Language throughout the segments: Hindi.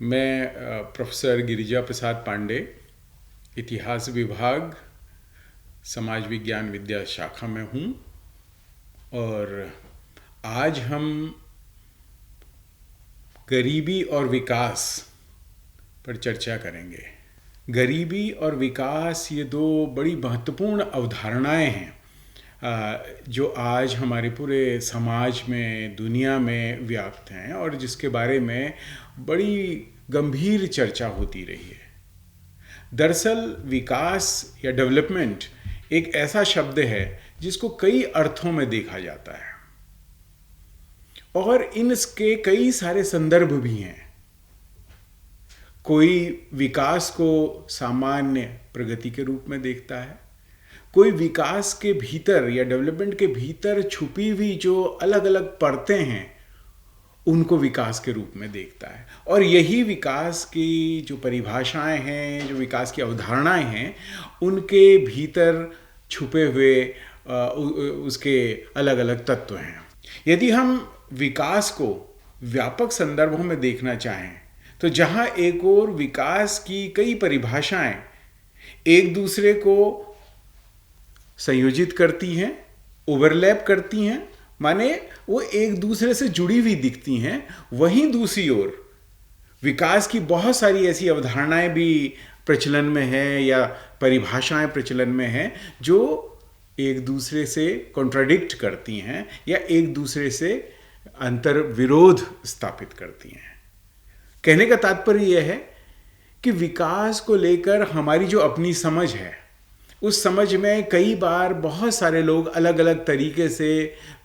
मैं प्रोफेसर गिरिजा प्रसाद पांडे, इतिहास विभाग, समाज विज्ञान विद्या शाखा में हूँ और आज हम गरीबी और विकास पर चर्चा करेंगे। गरीबी और विकास ये दो बड़ी महत्वपूर्ण अवधारणाएं हैं जो आज हमारे पूरे समाज में, दुनिया में व्याप्त हैं और जिसके बारे में बड़ी गंभीर चर्चा होती रही है। दरअसल विकास या डेवलपमेंट एक ऐसा शब्द है जिसको कई अर्थों में देखा जाता है और इनके कई सारे संदर्भ भी हैं। कोई विकास को सामान्य प्रगति के रूप में देखता है, कोई विकास के भीतर या डेवलपमेंट के भीतर छुपी हुई जो अलग अलग परतें हैं उनको विकास के रूप में देखता है। और यही विकास की जो परिभाषाएं हैं, जो विकास की अवधारणाएं हैं, उनके भीतर छुपे हुए उसके अलग अलग तत्व हैं। यदि हम विकास को व्यापक संदर्भों में देखना चाहें तो जहां एक और विकास की कई परिभाषाएं एक दूसरे को संयोजित करती हैं, ओवरलैप करती हैं, माने वो एक दूसरे से जुड़ी हुई दिखती हैं, वहीं दूसरी ओर विकास की बहुत सारी ऐसी अवधारणाएं भी प्रचलन में हैं या परिभाषाएं प्रचलन में हैं जो एक दूसरे से कॉन्ट्राडिक्ट करती हैं या एक दूसरे से अंतर विरोध स्थापित करती हैं। कहने का तात्पर्य यह है कि विकास को लेकर हमारी जो अपनी समझ है, उस समझ में कई बार बहुत सारे लोग अलग अलग तरीके से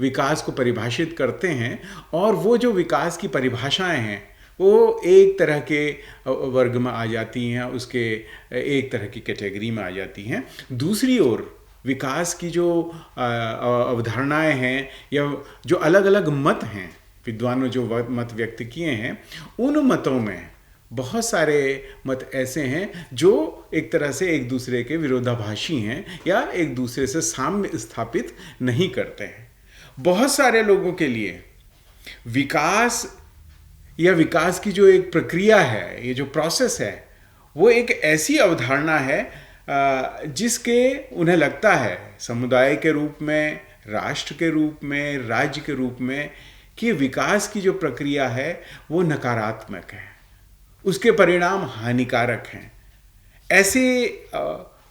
विकास को परिभाषित करते हैं और वो जो विकास की परिभाषाएं हैं वो एक तरह के वर्ग में आ जाती हैं, उसके एक तरह की कैटेगरी में आ जाती हैं। दूसरी ओर विकास की जो अवधारणाएं हैं या जो अलग अलग मत हैं, विद्वानों जो मत व्यक्त किए हैं, उन मतों में बहुत सारे मत ऐसे हैं जो एक तरह से एक दूसरे के विरोधाभासी हैं या एक दूसरे से साम्य स्थापित नहीं करते हैं। बहुत सारे लोगों के लिए विकास या विकास की जो एक प्रक्रिया है, ये जो प्रोसेस है, वो एक ऐसी अवधारणा है जिसके उन्हें लगता है समुदाय के रूप में, राष्ट्र के रूप में, राज्य के रूप में कि विकास की जो प्रक्रिया है वो नकारात्मक है, उसके परिणाम हानिकारक हैं। ऐसे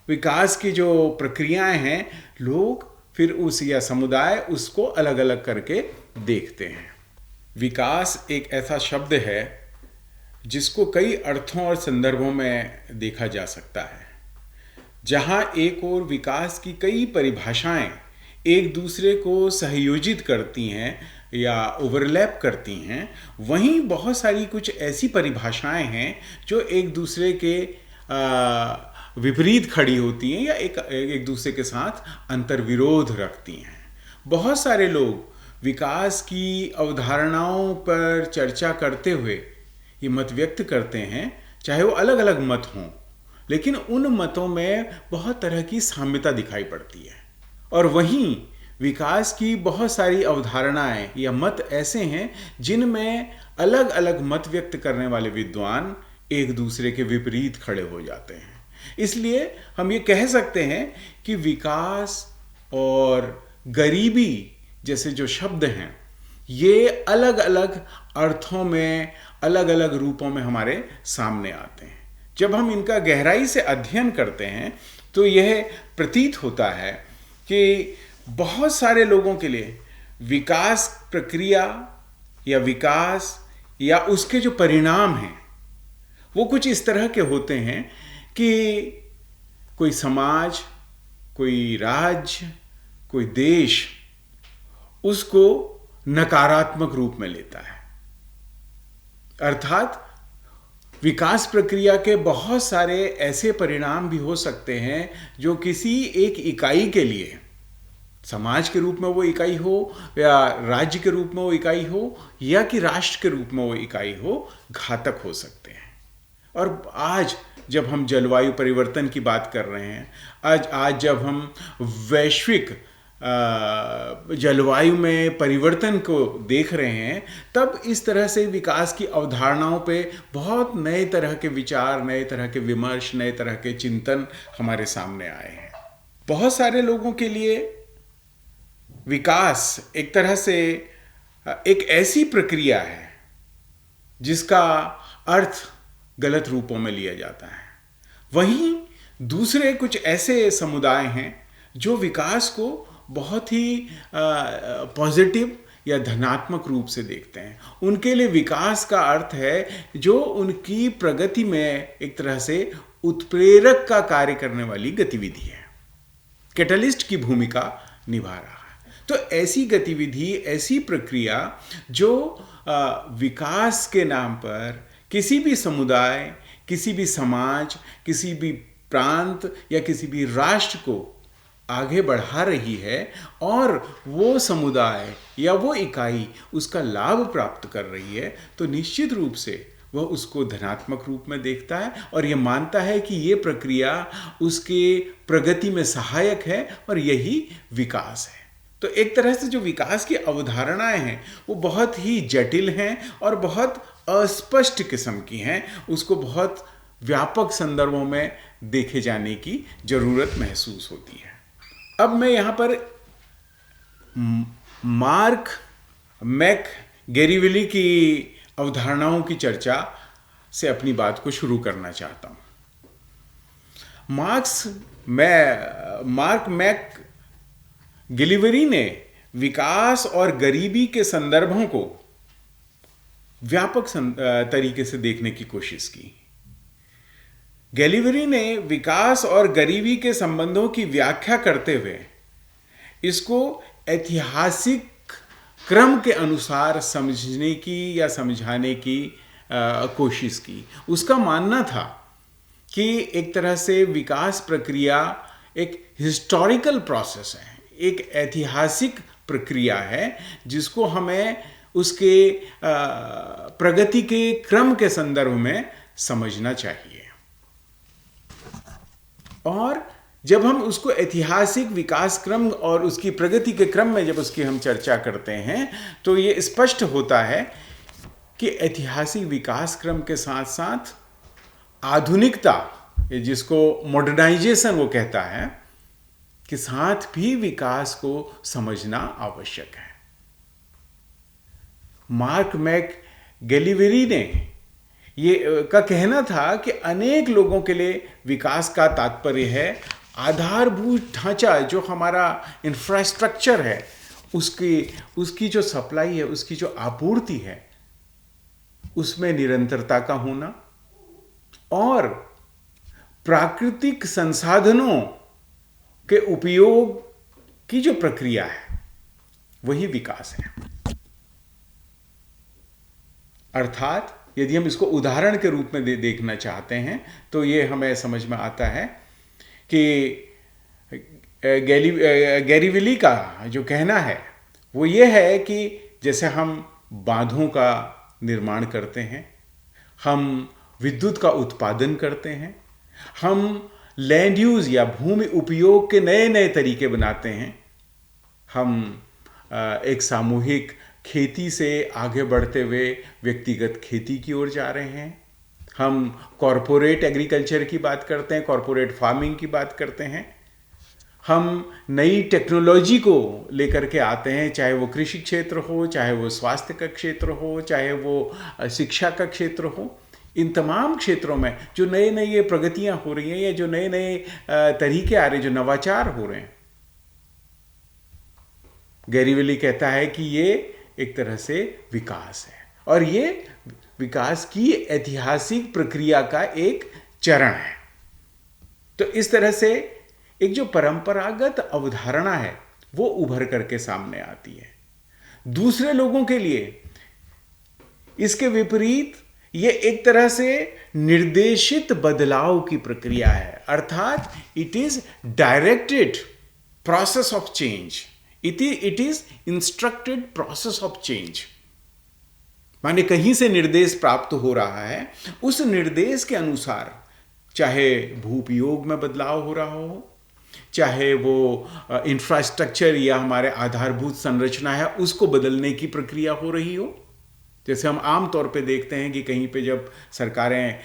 विकास की जो प्रक्रियाएं हैं, लोग फिर उस या समुदाय उसको अलग अलग करके देखते हैं। विकास एक ऐसा शब्द है जिसको कई अर्थों और संदर्भों में देखा जा सकता है। जहां एक और विकास की कई परिभाषाएं एक दूसरे को सहयोजित करती हैं या ओवरलैप करती हैं, वहीं बहुत सारी कुछ ऐसी परिभाषाएं हैं जो एक दूसरे के विपरीत खड़ी होती हैं या एक दूसरे के साथ अंतर्विरोध रखती हैं। बहुत सारे लोग विकास की अवधारणाओं पर चर्चा करते हुए ये मत व्यक्त करते हैं, चाहे वो अलग अलग मत हों, लेकिन उन मतों में बहुत तरह की साम्यता दिखाई पड़ती है। और वहीं विकास की बहुत सारी अवधारणाएं या मत ऐसे हैं जिनमें अलग अलग मत व्यक्त करने वाले विद्वान एक दूसरे के विपरीत खड़े हो जाते हैं। इसलिए हम ये कह सकते हैं कि विकास और गरीबी जैसे जो शब्द हैं, ये अलग अलग अर्थों में, अलग अलग रूपों में हमारे सामने आते हैं। जब हम इनका गहराई से अध्ययन करते हैं तो यह प्रतीत होता है कि बहुत सारे लोगों के लिए विकास प्रक्रिया या विकास या उसके जो परिणाम हैं वो कुछ इस तरह के होते हैं कि कोई समाज, कोई राज्य, कोई देश उसको नकारात्मक रूप में लेता है। अर्थात विकास प्रक्रिया के बहुत सारे ऐसे परिणाम भी हो सकते हैं जो किसी एक इकाई के लिए, समाज के रूप में वो इकाई हो या राज्य के रूप में वो इकाई हो या कि राष्ट्र के रूप में वो इकाई हो, घातक हो सकते हैं। और आज जब हम जलवायु परिवर्तन की बात कर रहे हैं, आज जब हम वैश्विक जलवायु में परिवर्तन को देख रहे हैं, तब इस तरह से विकास की अवधारणाओं पे बहुत नए तरह के विचार, नए तरह के विमर्श, नए तरह के चिंतन हमारे सामने आए हैं। बहुत सारे लोगों के लिए विकास एक तरह से एक ऐसी प्रक्रिया है जिसका अर्थ गलत रूपों में लिया जाता है। वहीं दूसरे कुछ ऐसे समुदाय हैं जो विकास को बहुत ही पॉजिटिव या धनात्मक रूप से देखते हैं। उनके लिए विकास का अर्थ है जो उनकी प्रगति में एक तरह से उत्प्रेरक का कार्य करने वाली गतिविधि है, कैटलिस्ट की भूमिका निभा रहा है। तो ऐसी गतिविधि, ऐसी प्रक्रिया जो विकास के नाम पर किसी भी समुदाय, किसी भी समाज, किसी भी प्रांत या किसी भी राष्ट्र को आगे बढ़ा रही है और वो समुदाय या वो इकाई उसका लाभ प्राप्त कर रही है, तो निश्चित रूप से वह उसको धनात्मक रूप में देखता है और ये मानता है कि ये प्रक्रिया उसके प्रगति में सहायक है और यही विकास है। तो एक तरह से जो विकास की अवधारणाएं हैं वो बहुत ही जटिल हैं और बहुत अस्पष्ट किस्म की हैं। उसको बहुत व्यापक संदर्भों में देखे जाने की जरूरत महसूस होती है। अब मैं यहाँ पर मार्क मैक गेरिविली की अवधारणाओं की चर्चा से अपनी बात को शुरू करना चाहता हूँ। मार्क मैक गेलिवरी ने विकास और गरीबी के संदर्भों को व्यापक तरीके से देखने की कोशिश की। गेलिवरी ने विकास और गरीबी के संबंधों की व्याख्या करते हुए इसको ऐतिहासिक क्रम के अनुसार समझने की या समझाने की कोशिश की। उसका मानना था कि एक तरह से विकास प्रक्रिया एक हिस्टोरिकल प्रोसेस है, एक ऐतिहासिक प्रक्रिया है जिसको हमें उसके प्रगति के क्रम के संदर्भ में समझना चाहिए। और जब हम उसको ऐतिहासिक विकास क्रम और उसकी प्रगति के क्रम में जब उसकी हम चर्चा करते हैं तो ये स्पष्ट होता है कि ऐतिहासिक विकास क्रम के साथ साथ आधुनिकता, जिसको मॉडर्नाइजेशन वो कहता है, के साथ भी विकास को समझना आवश्यक है। मार्क मैक गेलिवरी ने ये का कहना था कि अनेक लोगों के लिए विकास का तात्पर्य है आधारभूत ढांचा, जो हमारा इंफ्रास्ट्रक्चर है, उसकी जो सप्लाई है, उसकी जो आपूर्ति है, उसमें निरंतरता का होना और प्राकृतिक संसाधनों के उपयोग की जो प्रक्रिया है वही विकास है। अर्थात यदि हम इसको उदाहरण के रूप में देखना चाहते हैं तो ये हमें समझ में आता है कि गेरिविली का जो कहना है वो ये है कि जैसे हम बांधों का निर्माण करते हैं, हम विद्युत का उत्पादन करते हैं, हम लैंड यूज या भूमि उपयोग के नए नए तरीके बनाते हैं, हम एक सामूहिक खेती से आगे बढ़ते हुए व्यक्तिगत खेती की ओर जा रहे हैं, हम कॉरपोरेट एग्रीकल्चर की बात करते हैं, कॉरपोरेट फार्मिंग की बात करते हैं, हम नई टेक्नोलॉजी को लेकर के आते हैं, चाहे वो कृषि क्षेत्र हो, चाहे वो स्वास्थ्य का क्षेत्र हो, चाहे वो शिक्षा का क्षेत्र हो। इन तमाम क्षेत्रों में जो नए नए ये प्रगतियां हो रही हैं या जो नए नए तरीके आ रहे हैं, जो नवाचार हो रहे हैं, गेरिविली कहता है कि ये एक तरह से विकास है और ये विकास की ऐतिहासिक प्रक्रिया का एक चरण है। तो इस तरह से एक जो परंपरागत अवधारणा है वो उभर करके सामने आती है। दूसरे लोगों के लिए इसके विपरीत ये एक तरह से निर्देशित बदलाव की प्रक्रिया है, अर्थात it is directed process of change, it is instructed process of change. माने कहीं से निर्देश प्राप्त हो रहा है, उस निर्देश के अनुसार चाहे भूपयोग में बदलाव हो रहा हो चाहे वो इंफ्रास्ट्रक्चर या हमारे आधारभूत संरचना है उसको बदलने की प्रक्रिया हो रही हो। जैसे हम आम तौर पे देखते हैं कि कहीं पे जब सरकारें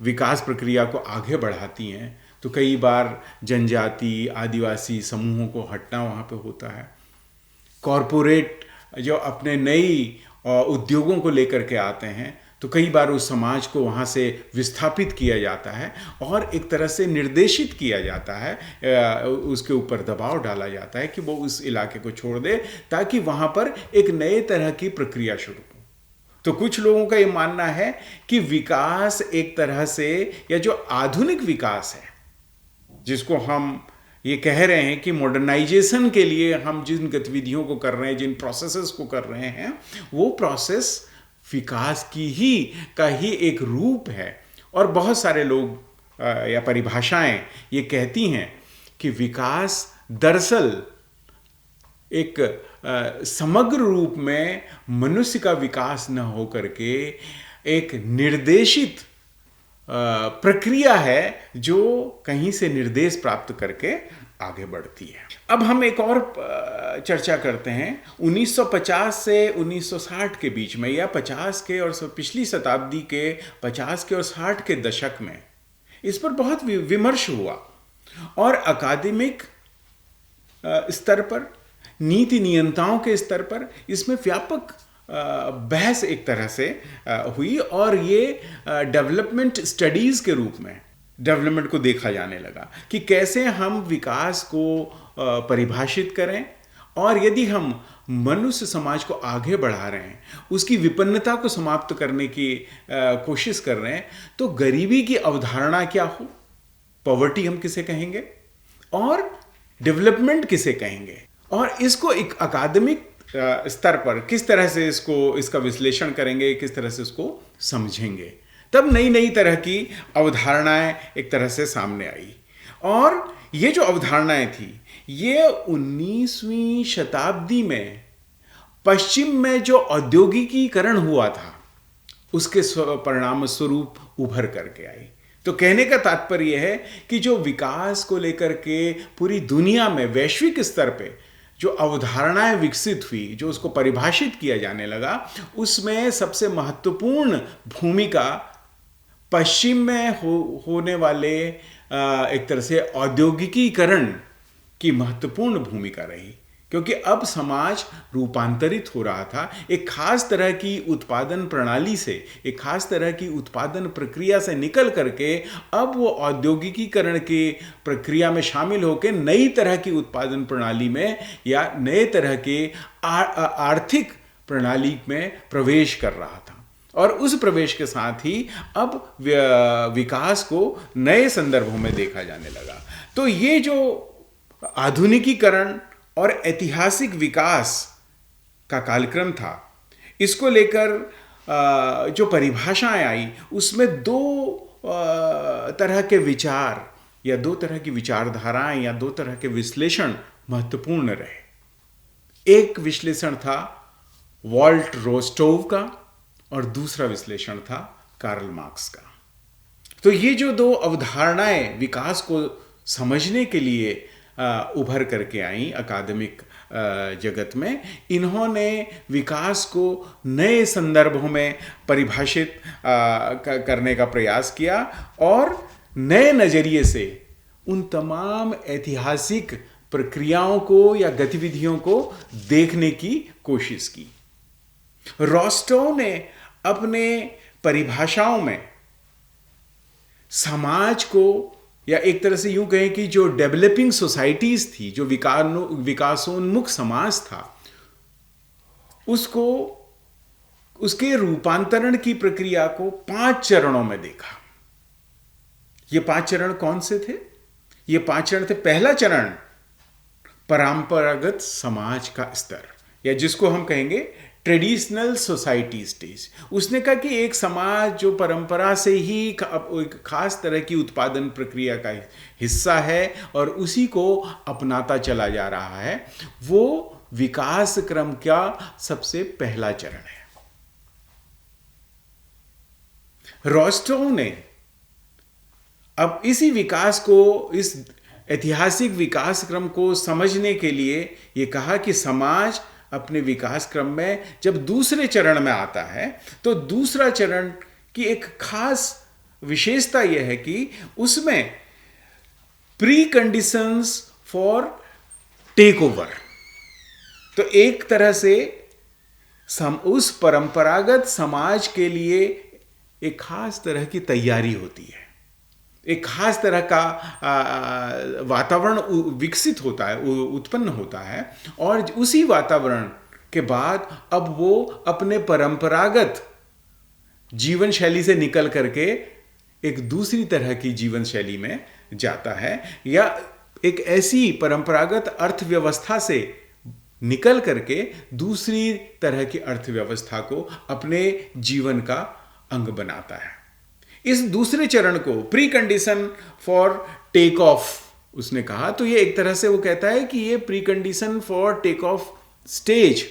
विकास प्रक्रिया को आगे बढ़ाती हैं तो कई बार जनजाति आदिवासी समूहों को हटना वहाँ पे होता है। कॉरपोरेट जो अपने नई उद्योगों को लेकर के आते हैं तो कई बार उस समाज को वहाँ से विस्थापित किया जाता है और एक तरह से निर्देशित किया जाता है, उसके ऊपर दबाव डाला जाता है कि वो उस इलाके को छोड़ दे ताकि वहाँ पर एक नए तरह की प्रक्रिया शुरू हो। तो कुछ लोगों का ये मानना है कि विकास एक तरह से, या जो आधुनिक विकास है जिसको हम ये कह रहे हैं कि मॉडर्नाइजेशन के लिए हम जिन गतिविधियों को कर रहे हैं, जिन प्रोसेसेस को कर रहे हैं, वो प्रोसेस विकास का ही एक रूप है। और बहुत सारे लोग या परिभाषाएं ये कहती हैं कि विकास दरअसल एक समग्र रूप में मनुष्य का विकास न हो करके एक निर्देशित प्रक्रिया है जो कहीं से निर्देश प्राप्त करके आगे बढ़ती है। अब हम एक और चर्चा करते हैं 1950 से 1960 के बीच में, या 50 के और पिछली शताब्दी के 50 के और 60 के दशक में इस पर बहुत विमर्श हुआ और अकादमिक स्तर पर, नीति नियंताओं के स्तर पर इसमें व्यापक बहस एक तरह से हुई और ये डेवलपमेंट स्टडीज़ के रूप में डेवलपमेंट को देखा जाने लगा कि कैसे हम विकास को परिभाषित करें, और यदि हम मनुष्य समाज को आगे बढ़ा रहे हैं, उसकी विपन्नता को समाप्त करने की कोशिश कर रहे हैं, तो गरीबी की अवधारणा क्या हो, पॉवर्टी हम किसे कहेंगे, और डेवलपमेंट किसे कहेंगे, और इसको एक अकादमिक स्तर पर किस तरह से इसका विश्लेषण करेंगे, किस तरह से इसको समझेंगे। तब नई नई तरह की अवधारणाएं एक तरह से सामने आई। और ये जो अवधारणाएं थी ये 19वीं शताब्दी में पश्चिम में जो औद्योगिकीकरण हुआ था उसके परिणाम स्वरूप उभर करके आई। तो कहने का तात्पर्य है कि जो विकास को लेकर के पूरी दुनिया में वैश्विक स्तर पे जो अवधारणाएं विकसित हुई, जो उसको परिभाषित किया जाने लगा, उसमें सबसे महत्वपूर्ण भूमिका पश्चिम में होने वाले एक तरह से औद्योगिकीकरण की महत्वपूर्ण भूमिका रही। क्योंकि अब समाज रूपांतरित हो रहा था, एक खास तरह की उत्पादन प्रणाली से, एक खास तरह की उत्पादन प्रक्रिया से निकल करके अब वो औद्योगिकीकरण की प्रक्रिया में शामिल होकर नई तरह की उत्पादन प्रणाली में या नए तरह के आर्थिक प्रणाली में प्रवेश कर रहा था। और उस प्रवेश के साथ ही अब विकास को नए संदर्भों में देखा जाने लगा। तो ये जो आधुनिकीकरण और ऐतिहासिक विकास का कार्यक्रम था, इसको लेकर जो परिभाषाएं आई उसमें दो तरह के विचार या दो तरह की विचारधाराएं या दो तरह के विश्लेषण महत्वपूर्ण रहे। एक विश्लेषण था वॉल्ट रोस्टोव का और दूसरा विश्लेषण था कार्ल मार्क्स का। तो ये जो दो अवधारणाएं विकास को समझने के लिए उभर करके आई अकादमिक जगत में, इन्होंने विकास को नए संदर्भों में परिभाषित करने का प्रयास किया और नए नजरिए से उन तमाम ऐतिहासिक प्रक्रियाओं को या गतिविधियों को देखने की कोशिश की। रोस्टोव ने अपने परिभाषाओं में समाज को, या एक तरह से यूं कहें कि जो डेवलपिंग सोसाइटीज थी, जो विकासोन्मुख समाज था, उसको, उसके रूपांतरण की प्रक्रिया को 5 चरणों में देखा। ये 5 चरण कौन से थे? ये 5 चरण थे। पहला चरण परंपरागत समाज का स्तर, या जिसको हम कहेंगे ट्रेडिशनल सोसाइटी स्टेज। उसने कहा कि एक समाज जो परंपरा से ही एक खास तरह की उत्पादन प्रक्रिया का हिस्सा है और उसी को अपनाता चला जा रहा है, वो विकास क्रम का सबसे पहला चरण है। रोस्टोव ने अब इसी विकास को, इस ऐतिहासिक विकास क्रम को समझने के लिए ये कहा कि समाज अपने विकास क्रम में जब दूसरे चरण में आता है तो दूसरा चरण की एक खास विशेषता यह है कि उसमें preconditions for take over, तो एक तरह से उस परंपरागत समाज के लिए एक खास तरह की तैयारी होती है, एक खास तरह का वातावरण विकसित होता है, उत्पन्न होता है, और उसी वातावरण के बाद अब वो अपने परंपरागत जीवन शैली से निकल करके एक दूसरी तरह की जीवन शैली में जाता है, या एक ऐसी परंपरागत अर्थव्यवस्था से निकल करके दूसरी तरह की अर्थव्यवस्था को अपने जीवन का अंग बनाता है। इस दूसरे चरण को preconditions for take off उसने कहा, तो ये एक तरह से वो कहता है कि ये preconditions for take off stage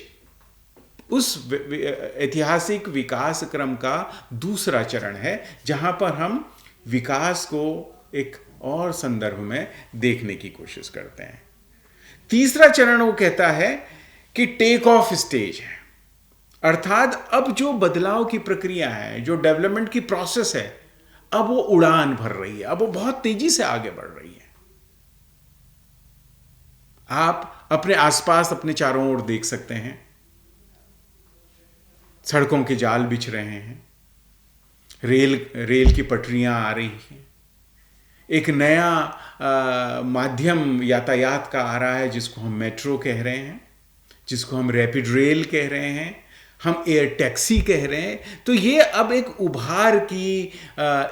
उस ऐतिहासिक विकास क्रम का दूसरा चरण है, जहां पर हम विकास को एक और संदर्भ में देखने की कोशिश करते हैं। तीसरा चरण वो कहता है कि टेक ऑफ स्टेज है, अर्थात अब जो बदलाव की प्रक्रिया है, जो डेवलपमेंट की प्रोसेस है, अब वो उड़ान भर रही है, अब वो बहुत तेजी से आगे बढ़ रही है। आप अपने आसपास अपने चारों ओर देख सकते हैं, सड़कों के जाल बिछ रहे हैं, रेल की पटरियां आ रही हैं, एक नया माध्यम यातायात का आ रहा है जिसको हम मेट्रो कह रहे हैं, जिसको हम रैपिड रेल कह रहे हैं, हम एयर टैक्सी कह रहे हैं। तो ये अब एक उभार की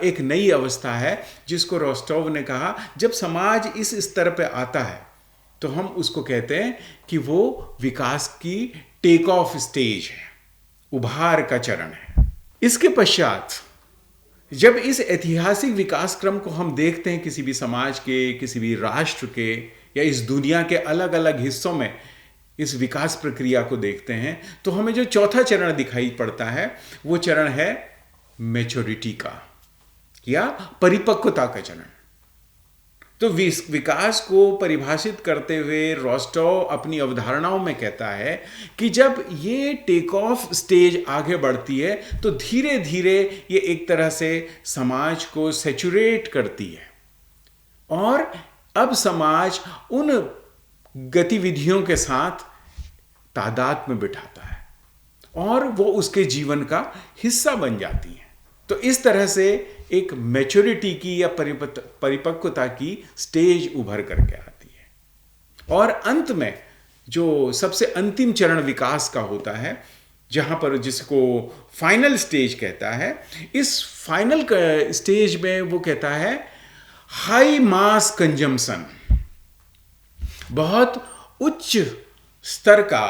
एक नई अवस्था है, जिसको रोस्टोव ने कहा जब समाज इस स्तर पे आता है तो हम उसको कहते हैं कि वो विकास की टेक ऑफ स्टेज है, उभार का चरण है। इसके पश्चात जब इस ऐतिहासिक विकास क्रम को हम देखते हैं किसी भी समाज के, किसी भी राष्ट्र के, या इस दुनिया के अलग अलग हिस्सों में इस विकास प्रक्रिया को देखते हैं, तो हमें जो चौथा चरण दिखाई पड़ता है वो चरण है मैच्योरिटी का या परिपक्वता का चरण। तो विकास को परिभाषित करते हुए रोस्टोव अपनी अवधारणाओं में कहता है कि जब ये टेक ऑफ स्टेज आगे बढ़ती है तो धीरे धीरे ये एक तरह से समाज को सैचुरेट करती है, और अब समाज उन गतिविधियों के साथ तादाद में बिठाता है और वो उसके जीवन का हिस्सा बन जाती है। तो इस तरह से एक मैच्योरिटी की या परिपक्वता की स्टेज उभर करके आती है। और अंत में जो सबसे अंतिम चरण विकास का होता है, जहां पर जिसको फाइनल स्टेज कहता है, इस फाइनल स्टेज में वो कहता है हाई मास कंजम्पशन, बहुत उच्च स्तर का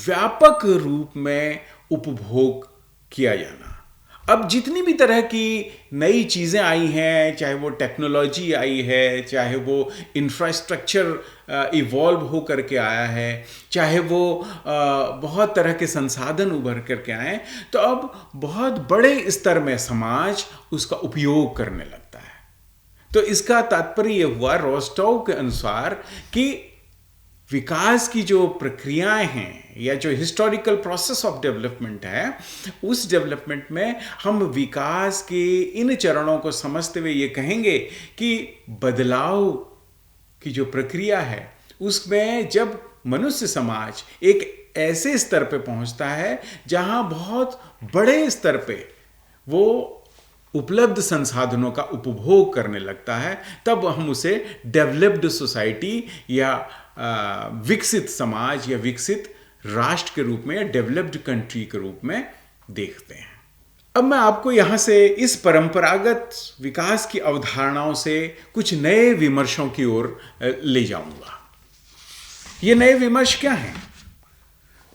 व्यापक रूप में उपभोग किया जाना। अब जितनी भी तरह की नई चीज़ें आई हैं, चाहे वो टेक्नोलॉजी आई है, चाहे वो इंफ्रास्ट्रक्चर इवॉल्व हो करके आया है, चाहे वो बहुत तरह के संसाधन उभर करके आए, तो अब बहुत बड़े स्तर में समाज उसका उपयोग करने लगता है। तो इसका तात्पर्य यह हुआ रोस्टोव के अनुसार कि विकास की जो प्रक्रियाएं हैं या जो हिस्टोरिकल प्रोसेस ऑफ डेवलपमेंट है, उस डेवलपमेंट में हम विकास के इन चरणों को समझते हुए ये कहेंगे कि बदलाव की जो प्रक्रिया है उसमें जब मनुष्य समाज एक ऐसे स्तर पे पहुंचता है जहां बहुत बड़े स्तर पे वो उपलब्ध संसाधनों का उपभोग करने लगता है, तब हम उसे डेवलप्ड सोसाइटी या विकसित समाज या विकसित राष्ट्र के रूप में या डेवलप्ड कंट्री के रूप में देखते हैं। अब मैं आपको यहां से इस परंपरागत विकास की अवधारणाओं से कुछ नए विमर्शों की ओर ले जाऊंगा। ये नए विमर्श क्या हैं?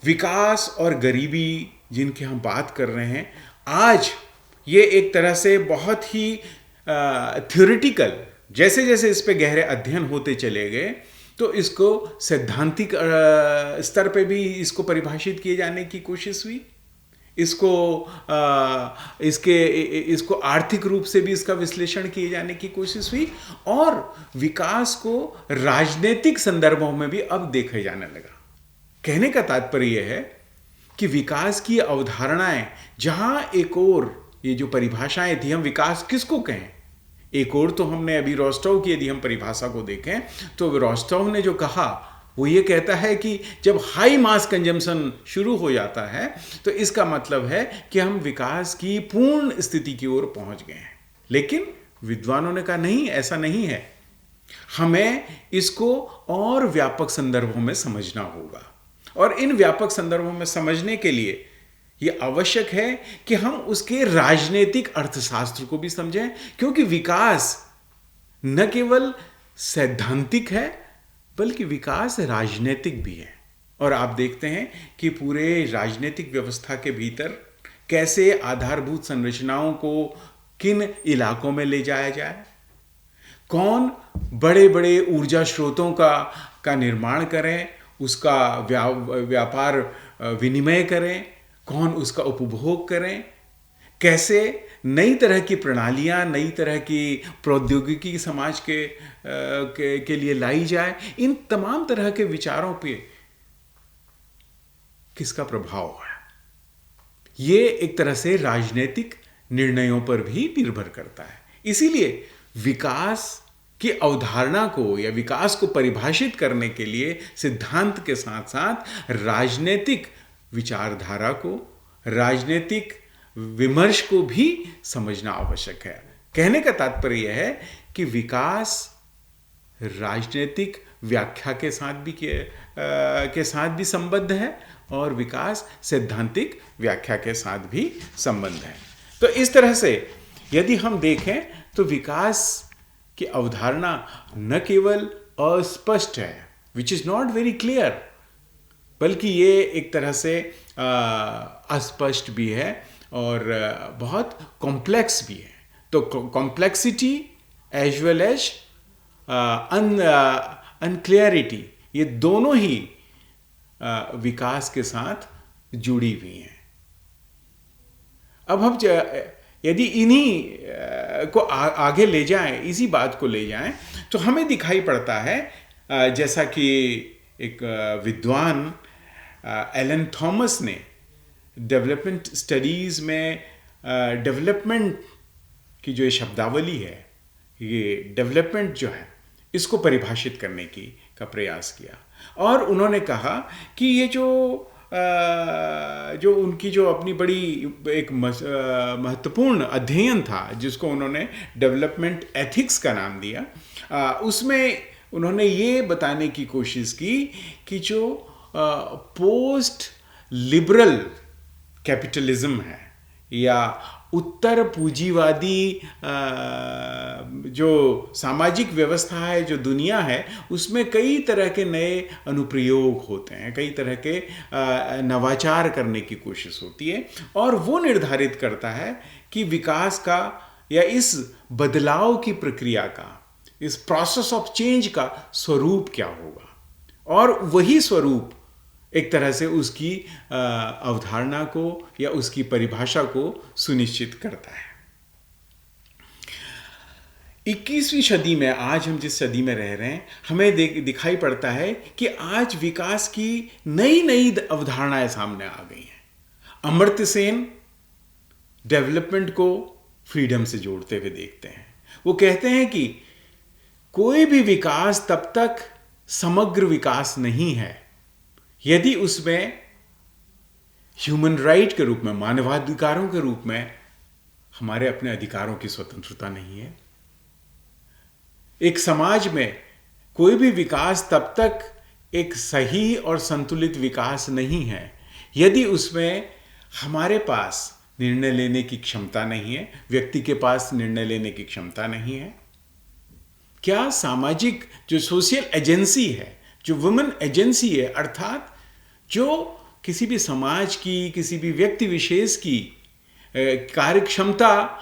विकास और गरीबी जिनकी हम बात कर रहे हैं, आज ये एक तरह से बहुत ही थ्योरेटिकल, जैसे जैसे इस पे गहरे अध्ययन होते चले गए तो इसको सैद्धांतिक स्तर पे भी इसको परिभाषित किए जाने की कोशिश हुई, इसको इसको आर्थिक रूप से भी इसका विश्लेषण किए जाने की कोशिश हुई, और विकास को राजनीतिक संदर्भों में भी अब देखा जाने लगा। कहने का तात्पर्य यह है कि विकास की अवधारणाएं, जहां एक और ये जो परिभाषाएं थी, हम विकास किसको कहें, एक और तो हमने अभी रोस्टोव की यदि हम परिभाषा को देखें तो रोस्टोव ने जो कहा वो ये कहता है कि जब हाई मास कंजम्पशन शुरू हो जाता है तो इसका मतलब है कि हम विकास की पूर्ण स्थिति की ओर पहुंच गए हैं। लेकिन विद्वानों ने कहा नहीं, ऐसा नहीं है, हमें इसको और व्यापक संदर्भों में समझना होगा, और इन व्यापक संदर्भों में समझने के लिए यह आवश्यक है कि हम उसके राजनीतिक अर्थशास्त्र को भी समझें, क्योंकि विकास न केवल सैद्धांतिक है बल्कि विकास राजनीतिक भी है। और आप देखते हैं कि पूरे राजनीतिक व्यवस्था के भीतर कैसे आधारभूत संरचनाओं को किन इलाकों में ले जाया जाए, कौन बड़े बड़े ऊर्जा स्रोतों का निर्माण करें, उसका व्यापार विनिमय करें, कौन उसका उपभोग करें, कैसे नई तरह की प्रणालियां, नई तरह की प्रौद्योगिकी समाज के लिए लाई जाए। इन तमाम तरह के विचारों पे किसका प्रभाव है, ये एक तरह से राजनीतिक निर्णयों पर भी निर्भर करता है। इसीलिए विकास की अवधारणा को या विकास को परिभाषित करने के लिए सिद्धांत के साथ साथ राजनीतिक विचारधारा को, राजनीतिक विमर्श को भी समझना आवश्यक है। कहने का तात्पर्य यह है कि विकास राजनीतिक व्याख्या के साथ भी संबद्ध है और विकास सैद्धांतिक व्याख्या के साथ भी संबद्ध है। तो इस तरह से यदि हम देखें तो विकास की अवधारणा न केवल अस्पष्ट है, which is not very clear, बल्कि ये एक तरह से अस्पष्ट भी है और बहुत कॉम्प्लेक्स भी है। तो कॉम्प्लेक्सिटी एज वेल एज अनक्लियरिटी, ये दोनों ही विकास के साथ जुड़ी हुई हैं। अब हम यदि इन्हीं को आगे ले जाएं, इसी बात को ले जाएं, तो हमें दिखाई पड़ता है जैसा कि एक विद्वान एलन थॉमस ने डेवलपमेंट स्टडीज़ में डेवलपमेंट की जो ये शब्दावली है, ये डेवलपमेंट जो है, इसको परिभाषित करने का प्रयास किया। और उन्होंने कहा कि ये जो उनकी जो अपनी बड़ी एक महत्वपूर्ण अध्ययन था, जिसको उन्होंने डेवलपमेंट एथिक्स का नाम दिया, उसमें उन्होंने ये बताने की कोशिश की कि जो पोस्ट लिबरल कैपिटलिज्म है या उत्तर पूंजीवादी जो सामाजिक व्यवस्था है, जो दुनिया है, उसमें कई तरह के नए अनुप्रयोग होते हैं, कई तरह के नवाचार करने की कोशिश होती है, और वो निर्धारित करता है कि विकास का या इस बदलाव की प्रक्रिया का, इस प्रोसेस ऑफ चेंज का स्वरूप क्या होगा, और वही स्वरूप एक तरह से उसकी अवधारणा को या उसकी परिभाषा को सुनिश्चित करता है। 21वीं सदी में, आज हम जिस सदी में रह रहे हैं, हमें दिखाई पड़ता है कि आज विकास की नई नई अवधारणाएं सामने आ गई हैं। अमर्त्य सेन डेवलपमेंट को फ्रीडम से जोड़ते हुए देखते हैं। वो कहते हैं कि कोई भी विकास तब तक समग्र विकास नहीं है यदि उसमें ह्यूमन राइट के रूप में, मानवाधिकारों के रूप में हमारे अपने अधिकारों की स्वतंत्रता नहीं है। एक समाज में कोई भी विकास तब तक एक सही और संतुलित विकास नहीं है यदि उसमें हमारे पास निर्णय लेने की क्षमता नहीं है, व्यक्ति के पास निर्णय लेने की क्षमता नहीं है। क्या सामाजिक जो सोशल एजेंसी है, जो वुमेन एजेंसी है, अर्थात जो किसी भी समाज की, किसी भी व्यक्ति विशेष की कार्य क्षमता,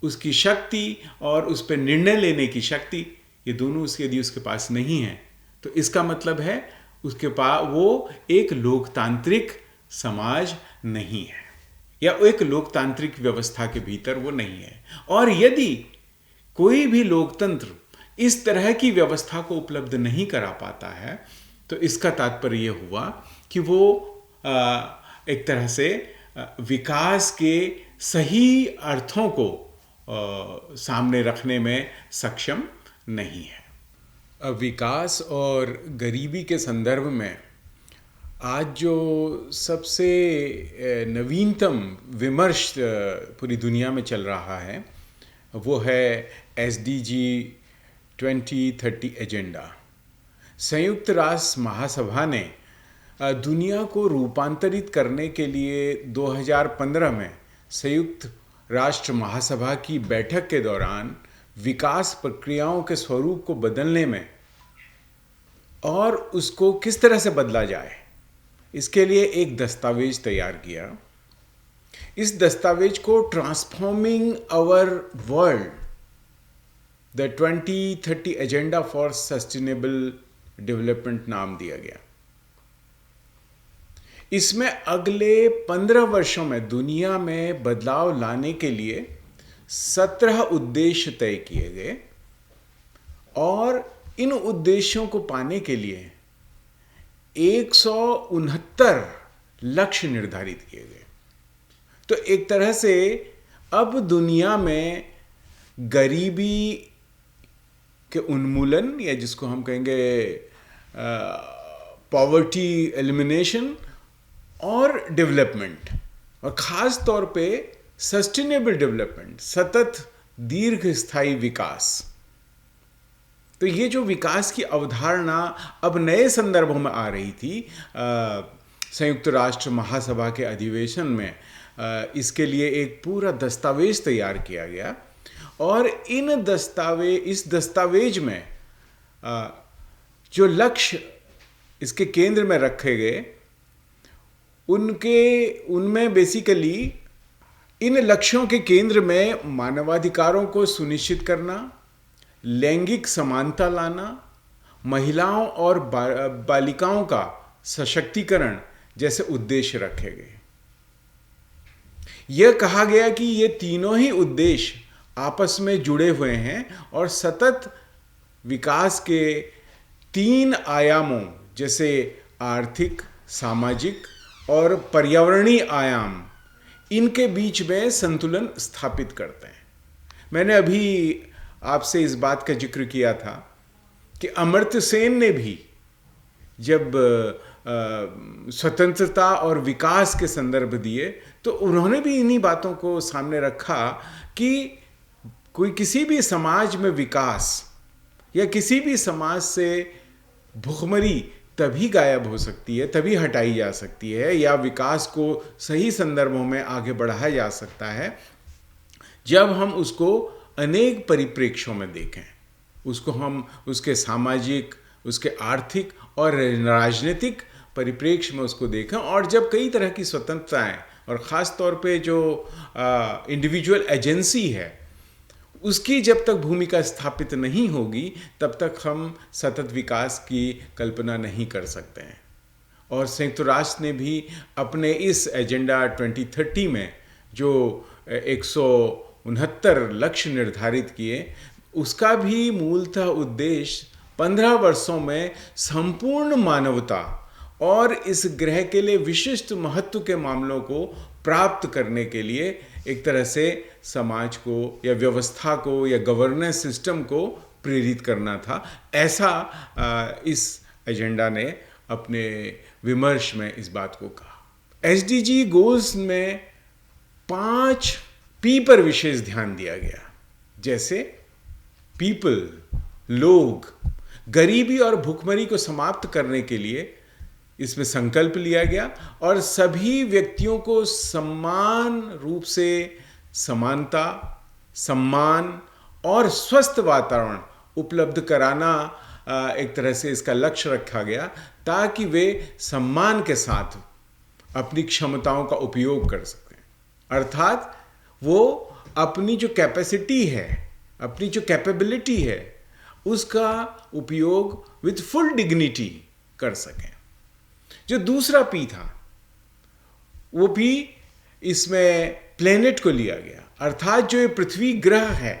उसकी शक्ति और उस पर निर्णय लेने की शक्ति, ये दोनों यदि उसके पास नहीं है तो इसका मतलब है उसके पास वो एक लोकतांत्रिक समाज नहीं है। या एक लोकतांत्रिक व्यवस्था के भीतर वो नहीं है। और यदि कोई भी लोकतंत्र इस तरह की व्यवस्था को उपलब्ध नहीं करा पाता है तो इसका तात्पर्य यह हुआ कि वो एक तरह से विकास के सही अर्थों को सामने रखने में सक्षम नहीं है। विकास और गरीबी के संदर्भ में आज जो सबसे नवीनतम विमर्श पूरी दुनिया में चल रहा है वो है SDG 2030 एजेंडा। संयुक्त राष्ट्र महासभा ने दुनिया को रूपांतरित करने के लिए 2015 में संयुक्त राष्ट्र महासभा की बैठक के दौरान विकास प्रक्रियाओं के स्वरूप को बदलने में और उसको किस तरह से बदला जाए इसके लिए एक दस्तावेज तैयार किया। इस दस्तावेज को transforming our world the 2030 agenda for sustainable development नाम दिया गया। इसमें अगले 15 वर्षों में दुनिया में बदलाव लाने के लिए 17 उद्देश्य तय किए गए और इन उद्देश्यों को पाने के लिए 169 लक्ष्य निर्धारित किए गए। तो एक तरह से अब दुनिया में गरीबी के उन्मूलन या जिसको हम कहेंगे पॉवर्टी एलिमिनेशन और डेवलपमेंट और ख़ास तौर पे सस्टेनेबल डेवलपमेंट, सतत दीर्घ स्थायी विकास, तो ये जो विकास की अवधारणा अब नए संदर्भों में आ रही थी संयुक्त राष्ट्र महासभा के अधिवेशन में, इसके लिए एक पूरा दस्तावेज तैयार किया गया और इस दस्तावेज में जो लक्ष्य इसके केंद्र में रखे गए उनमें बेसिकली इन लक्ष्यों के केंद्र में मानवाधिकारों को सुनिश्चित करना, लैंगिक समानता लाना, महिलाओं और बालिकाओं का सशक्तिकरण जैसे उद्देश्य रखे गए। यह कहा गया कि ये तीनों ही उद्देश्य आपस में जुड़े हुए हैं और सतत विकास के 3 आयामों जैसे आर्थिक, सामाजिक और पर्यावरणीय आयाम, इनके बीच में संतुलन स्थापित करते हैं। मैंने अभी आपसे इस बात का जिक्र किया था कि अमर्त्य सेन ने भी जब स्वतंत्रता और विकास के संदर्भ दिए तो उन्होंने भी इन्हीं बातों को सामने रखा कि किसी भी समाज में विकास या किसी भी समाज से भुखमरी तभी गायब हो सकती है, तभी हटाई जा सकती है या विकास को सही संदर्भों में आगे बढ़ाया जा सकता है जब हम उसको अनेक परिप्रेक्ष्यों में देखें, उसको हम उसके सामाजिक, उसके आर्थिक और राजनीतिक परिप्रेक्ष्य में उसको देखें और जब कई तरह की स्वतंत्रताएं और ख़ास तौर पे जो इंडिविजुअल एजेंसी है उसकी जब तक भूमिका स्थापित नहीं होगी तब तक हम सतत विकास की कल्पना नहीं कर सकते हैं। और संयुक्त राष्ट्र ने भी अपने इस एजेंडा 2030 में जो 169 लक्ष्य निर्धारित किए उसका भी मूलतः उद्देश्य 15 वर्षों में संपूर्ण मानवता और इस ग्रह के लिए विशिष्ट महत्व के मामलों को प्राप्त करने के लिए एक तरह से समाज को या व्यवस्था को या गवर्नेंस सिस्टम को प्रेरित करना था। ऐसा इस एजेंडा ने अपने विमर्श में इस बात को कहा। SDG गोल्स में 5 P पर विशेष ध्यान दिया गया, जैसे पीपल, लोग, गरीबी और भुखमरी को समाप्त करने के लिए इसमें संकल्प लिया गया और सभी व्यक्तियों को समान रूप से समानता, सम्मान और स्वस्थ वातावरण उपलब्ध कराना एक तरह से इसका लक्ष्य रखा गया ताकि वे सम्मान के साथ अपनी क्षमताओं का उपयोग कर सकें। अर्थात वो अपनी जो कैपेसिटी है, अपनी जो कैपेबिलिटी है, उसका उपयोग विथ फुल डिग्निटी कर सकें। जो दूसरा P था वो भी इसमें प्लेनेट को लिया गया, अर्थात जो ये पृथ्वी ग्रह है,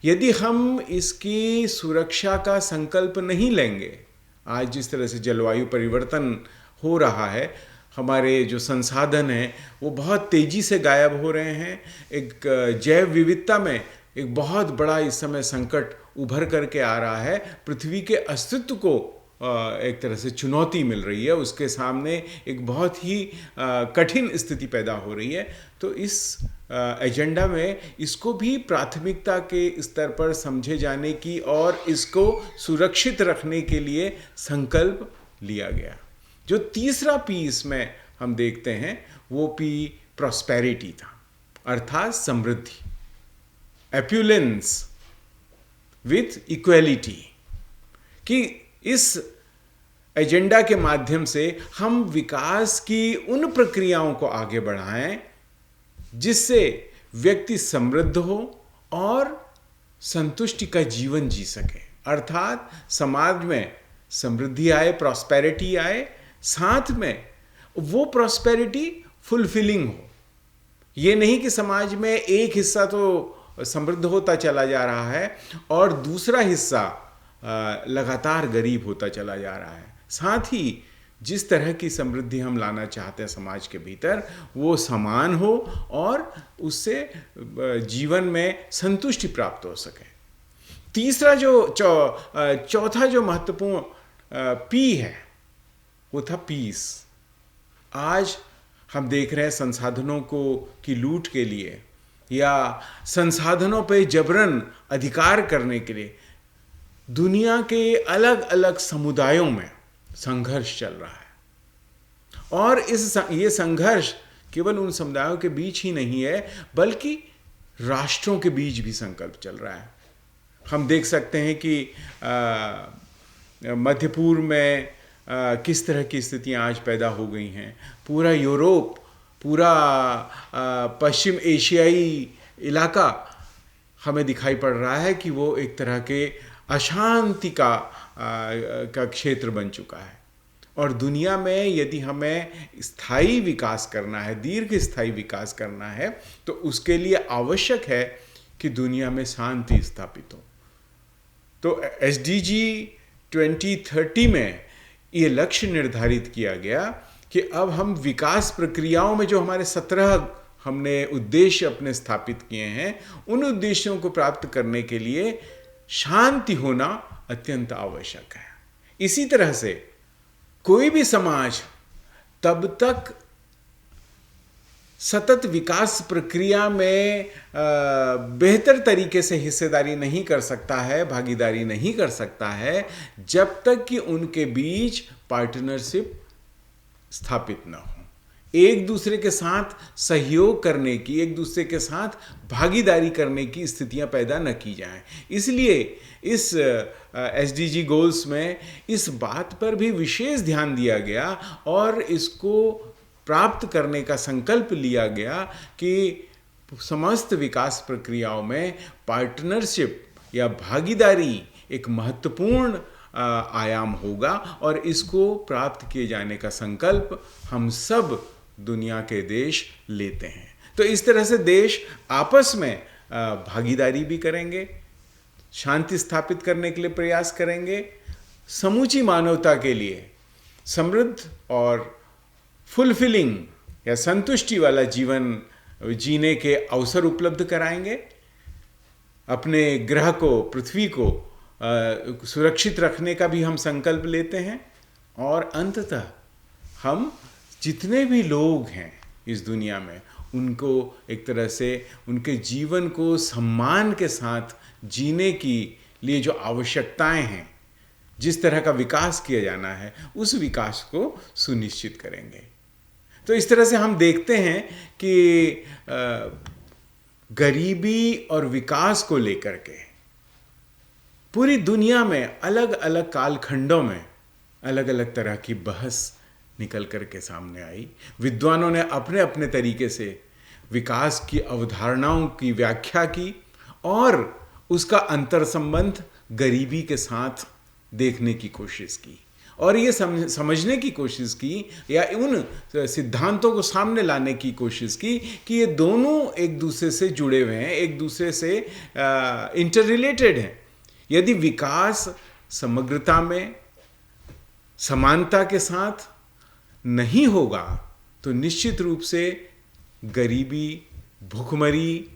यदि हम इसकी सुरक्षा का संकल्प नहीं लेंगे, आज जिस तरह से जलवायु परिवर्तन हो रहा है, हमारे जो संसाधन हैं वो बहुत तेज़ी से गायब हो रहे हैं, एक जैव विविधता में एक बहुत बड़ा इस समय संकट उभर करके आ रहा है, पृथ्वी के अस्तित्व को एक तरह से चुनौती मिल रही है, उसके सामने एक बहुत ही कठिन स्थिति पैदा हो रही है। तो इस एजेंडा में इसको भी प्राथमिकता के स्तर पर समझे जाने की और इसको सुरक्षित रखने के लिए संकल्प लिया गया। जो तीसरा पी इसमें हम देखते हैं वो पी प्रॉस्पेरिटी था, अर्थात समृद्धि, एप्युलेंस विथ इक्वलिटी, कि इस एजेंडा के माध्यम से हम विकास की उन प्रक्रियाओं को आगे बढ़ाएं जिससे व्यक्ति समृद्ध हो और संतुष्टि का जीवन जी सके, अर्थात समाज में समृद्धि आए, प्रॉस्पेरिटी आए, साथ में वो प्रॉस्पेरिटी फुलफिलिंग हो। ये नहीं कि समाज में एक हिस्सा तो समृद्ध होता चला जा रहा है और दूसरा हिस्सा लगातार गरीब होता चला जा रहा है। साथ ही जिस तरह की समृद्धि हम लाना चाहते हैं समाज के भीतर, वो समान हो और उससे जीवन में संतुष्टि प्राप्त हो सके। तीसरा जो चौथा जो महत्वपूर्ण पी है वो था पीस। आज हम देख रहे हैं संसाधनों की लूट के लिए या संसाधनों पे जबरन अधिकार करने के लिए दुनिया के अलग अलग समुदायों में संघर्ष चल रहा है। और ये संघर्ष केवल उन समुदायों के बीच ही नहीं है, बल्कि राष्ट्रों के बीच भी संकल्प चल रहा है। हम देख सकते हैं कि मध्य पूर्व में किस तरह की स्थितियां आज पैदा हो गई हैं। पूरा यूरोप, पूरा पश्चिम एशियाई इलाका हमें दिखाई पड़ रहा है कि वो एक तरह के अशांति का क्षेत्र बन चुका है। और दुनिया में यदि हमें स्थायी विकास करना है, दीर्घ स्थायी विकास करना है, तो उसके लिए आवश्यक है कि दुनिया में शांति स्थापित हो। तो SDG 2030 में ये लक्ष्य निर्धारित किया गया कि अब हम विकास प्रक्रियाओं में जो हमारे 17 हमने उद्देश्य अपने स्थापित किए हैं, उन उद्देश्यों को प्राप्त करने के लिए शांति होना अत्यंत आवश्यक है। इसी तरह से कोई भी समाज तब तक सतत विकास प्रक्रिया में बेहतर तरीके से हिस्सेदारी नहीं कर सकता है, भागीदारी नहीं कर सकता है, जब तक कि उनके बीच पार्टनरशिप स्थापित न हो, एक दूसरे के साथ सहयोग करने की, एक दूसरे के साथ भागीदारी करने की स्थितियां पैदा न की जाएं। इसलिए इस SDG गोल्स में इस बात पर भी विशेष ध्यान दिया गया और इसको प्राप्त करने का संकल्प लिया गया कि समस्त विकास प्रक्रियाओं में पार्टनरशिप या भागीदारी एक महत्वपूर्ण आयाम होगा और इसको प्राप्त किए जाने का संकल्प हम सब दुनिया के देश लेते हैं। तो इस तरह से देश आपस में भागीदारी भी करेंगे, शांति स्थापित करने के लिए प्रयास करेंगे, समूची मानवता के लिए समृद्ध और फुलफिलिंग या संतुष्टि वाला जीवन जीने के अवसर उपलब्ध कराएंगे, अपने ग्रह को, पृथ्वी को सुरक्षित रखने का भी हम संकल्प लेते हैं और अंततः हम जितने भी लोग हैं इस दुनिया में उनको एक तरह से उनके जीवन को सम्मान के साथ जीने की लिए जो आवश्यकताएं हैं, जिस तरह का विकास किया जाना है, उस विकास को सुनिश्चित करेंगे। तो इस तरह से हम देखते हैं कि गरीबी और विकास को लेकर के पूरी दुनिया में अलग अलग कालखंडों में अलग अलग तरह की बहस निकल कर के सामने आई। विद्वानों ने अपने अपने तरीके से विकास की अवधारणाओं की व्याख्या की और उसका अंतर संबंध गरीबी के साथ देखने की कोशिश की। और ये समझने की कोशिश की या उन सिद्धांतों को सामने लाने की कोशिश की कि ये दोनों एक दूसरे से जुड़े हुए हैं, एक दूसरे से इंटर रिलेटेड हैं। यदि विकास समग्रता में समानता के साथ नहीं होगा तो निश्चित रूप से गरीबी, भुखमरी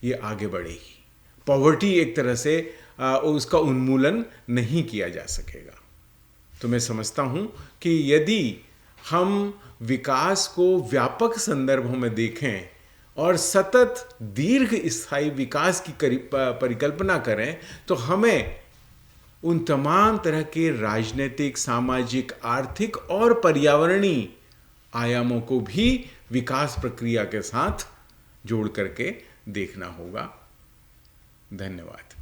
ये आगे बढ़ेगी। पॉवर्टी एक तरह से उसका उन्मूलन नहीं किया जा सकेगा। तो मैं समझता हूं कि यदि हम विकास को व्यापक संदर्भों में देखें और सतत दीर्घ स्थायी विकास की परिकल्पना करें तो हमें उन तमाम तरह के राजनीतिक, सामाजिक, आर्थिक और पर्यावरणीय आयामों को भी विकास प्रक्रिया के साथ जोड़ करके देखना होगा। धन्यवाद।